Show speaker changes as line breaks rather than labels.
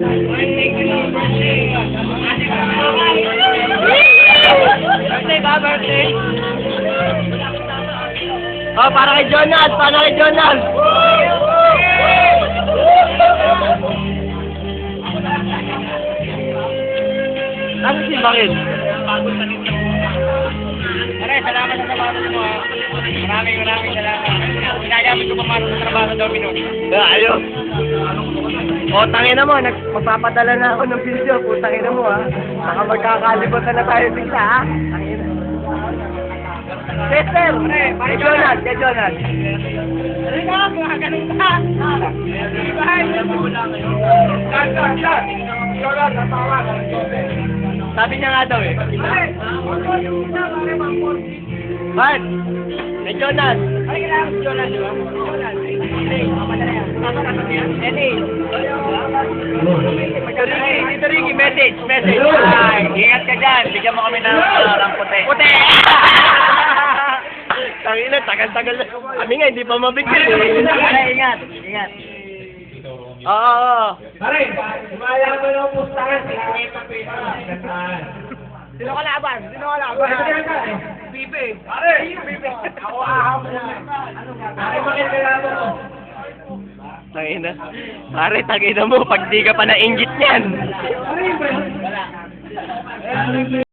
Birthday ba? Birthday? Oh, para kay Jonas! Para kay Jonas! Ano si Bakit?
Pare, salamat sa trabaho mo ha. Maraming salamat. Inayamin ko pumasok sa trabaho sa Domino's.
Ayos! O, tangina mo, magpapadala na ako ng video. Putangina mo, ha? Baka magkakalimutan na tayo bigla, ha? Tangina. Chester! Kay Jonas! Kay Jonas!
Ano ka? Mga ganun ka. Bahay!
Sabi niya nga daw, eh. Bart! Kay Jonas!
Ay, kailangan si Jonas, di ba? Jonas. Eddie.
Dito Ricky, message!
Ay, ingat ka dyan. Bigyan mo kami ng puti.
Puti! Tangina, tagal-tagal na. Kami nga, hindi pa mabigyan, eh.
Pare, ingat.
Oo.
Pare, sumaya mo ng pustahan, 50 pesos.
Sino ka laban?
Pipe. Pare, Pipe. Ako ahapon na. Pare, bakit kailangan mo?
Tangina. Pare, tangina mo, pag di ka pa nainggit niyan.
Pare,